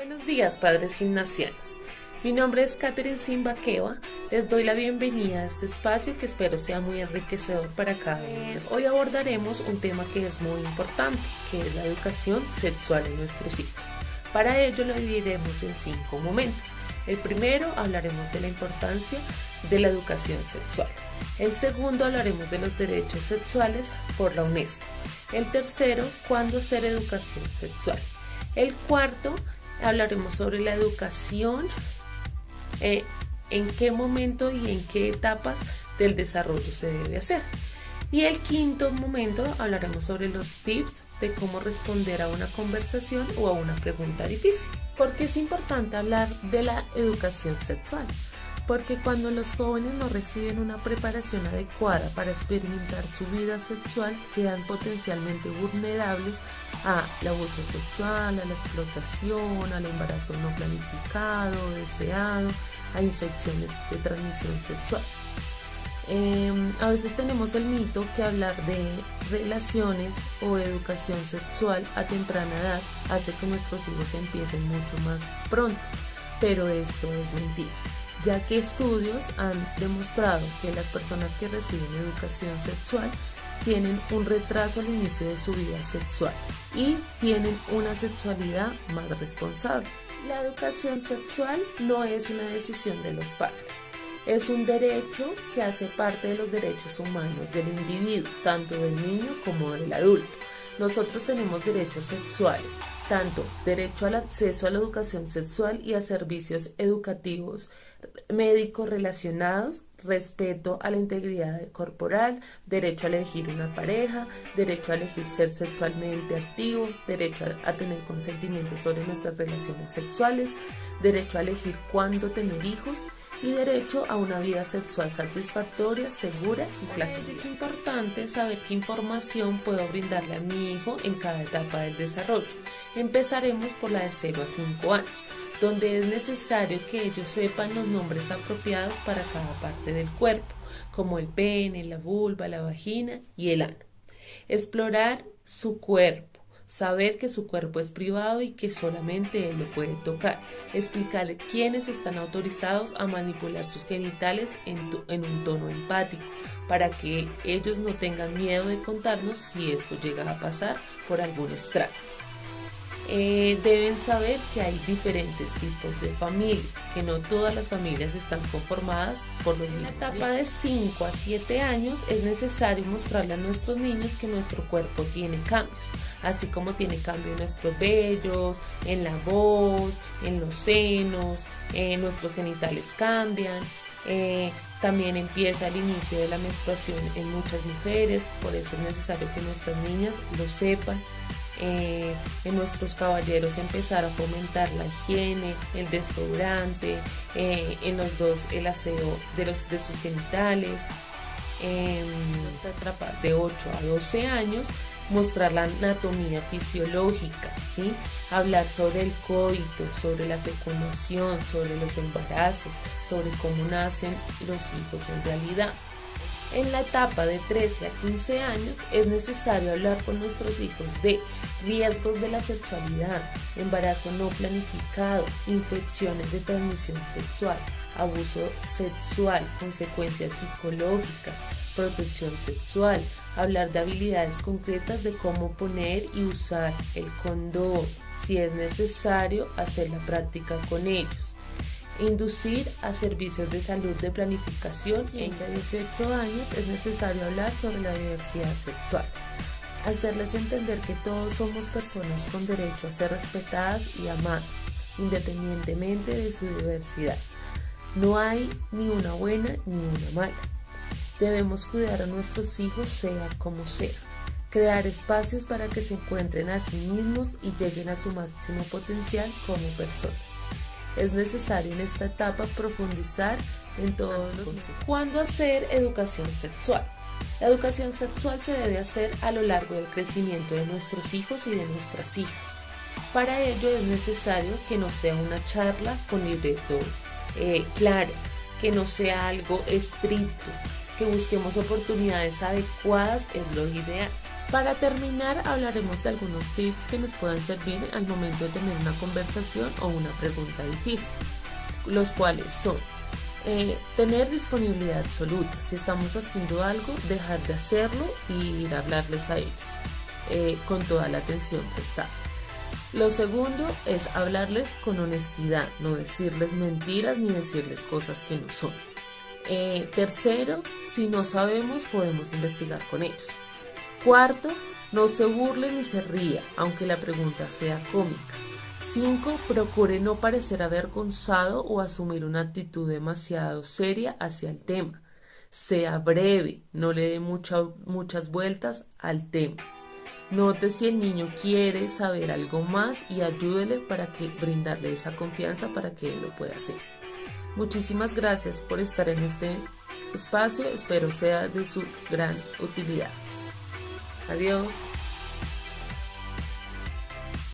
Buenos días, padres gimnasianos. Mi nombre es Katherine Simbaqueva. Les doy la bienvenida a este espacio que espero sea muy enriquecedor para cada uno. Hoy abordaremos un tema que es muy importante, que es la educación sexual en nuestros hijos. Para ello lo dividiremos en 5 momentos. El primero, hablaremos de la importancia de la educación sexual. El segundo, hablaremos de los derechos sexuales por la UNESCO. El tercero, cuándo hacer educación sexual. El cuarto, hablaremos sobre la educación, en qué momento y en qué etapas del desarrollo se debe hacer. Y el quinto momento, hablaremos sobre los tips de cómo responder a una conversación o a una pregunta difícil. ¿Por qué es importante hablar de la educación sexual? Porque cuando los jóvenes no reciben una preparación adecuada para experimentar su vida sexual, quedan potencialmente vulnerables al abuso sexual, a la explotación, al embarazo no planificado, deseado, a infecciones de transmisión sexual. A veces tenemos el mito que hablar de relaciones o educación sexual a temprana edad hace que nuestros hijos empiecen mucho más pronto, pero esto es mentira, ya que estudios han demostrado que las personas que reciben educación sexual tienen un retraso al inicio de su vida sexual y tienen una sexualidad más responsable. La educación sexual no es una decisión de los padres. Es un derecho que hace parte de los derechos humanos del individuo, tanto del niño como del adulto. Nosotros tenemos derechos sexuales, tanto derecho al acceso a la educación sexual y a servicios educativos médicos relacionados, respeto a la integridad corporal, derecho a elegir una pareja, derecho a elegir ser sexualmente activo, derecho a tener consentimiento sobre nuestras relaciones sexuales, derecho a elegir cuándo tener hijos, y derecho a una vida sexual satisfactoria, segura y placentera. Es importante saber qué información puedo brindarle a mi hijo en cada etapa del desarrollo. Empezaremos por la de 0 a 5 años, donde es necesario que ellos sepan los nombres apropiados para cada parte del cuerpo, como el pene, la vulva, la vagina y el ano. Explorar su cuerpo. Saber que su cuerpo es privado y que solamente él lo puede tocar. Explicarle quiénes están autorizados a manipular sus genitales en un tono empático, para que ellos no tengan miedo de contarnos si esto llega a pasar por algún estrago. Deben saber que hay diferentes tipos de familia, que no todas las familias están conformadas por los mismos. En la etapa de 5 a 7 años es necesario mostrarle a nuestros niños que nuestro cuerpo tiene cambios, así como tiene cambio en nuestros vellos, en la voz, en los senos, nuestros genitales cambian. También empieza el inicio de la menstruación en muchas mujeres, por eso es necesario que nuestras niñas lo sepan. En nuestros caballeros empezar a fomentar la higiene, el desodorante, en los dos el aseo de sus genitales. De 8 a 12 años mostrar la anatomía fisiológica, ¿sí? Hablar sobre el coito, sobre la fecundación, sobre los embarazos, sobre cómo nacen los hijos en realidad. En la etapa de 13 a 15 años es necesario hablar con nuestros hijos de riesgos de la sexualidad, embarazo no planificado, infecciones de transmisión sexual, abuso sexual, consecuencias psicológicas, protección sexual, hablar de habilidades concretas de cómo poner y usar el condón, si es necesario hacer la práctica con ellos. Inducir a servicios de salud de planificación. En 18 años es necesario hablar sobre la diversidad sexual. Hacerles entender que todos somos personas con derecho a ser respetadas y amadas, independientemente de su diversidad. No hay ni una buena ni una mala. Debemos cuidar a nuestros hijos sea como sea. Crear espacios para que se encuentren a sí mismos y lleguen a su máximo potencial como personas. Es necesario en esta etapa profundizar en todos los conceptos. ¿Cuándo hacer educación sexual? La educación sexual se debe hacer a lo largo del crecimiento de nuestros hijos y de nuestras hijas. Para ello es necesario que no sea una charla con libreto claro, que no sea algo estricto, que busquemos oportunidades adecuadas es lo ideal. Para terminar, hablaremos de algunos tips que nos puedan servir al momento de tener una conversación o una pregunta difícil, los cuales son tener disponibilidad absoluta. Si estamos haciendo algo, dejar de hacerlo y ir a hablarles a ellos con toda la atención prestada. Lo segundo es hablarles con honestidad, no decirles mentiras ni decirles cosas que no son. Tercero, si no sabemos, podemos investigar con ellos. Cuarto, no se burle ni se ría, aunque la pregunta sea cómica. 5. Procure no parecer avergonzado o asumir una actitud demasiado seria hacia el tema. Sea breve, no le dé muchas vueltas al tema. Note si el niño quiere saber algo más y ayúdele para brindarle esa confianza para que él lo pueda hacer. Muchísimas gracias por estar en este espacio, espero sea de su gran utilidad. Adiós.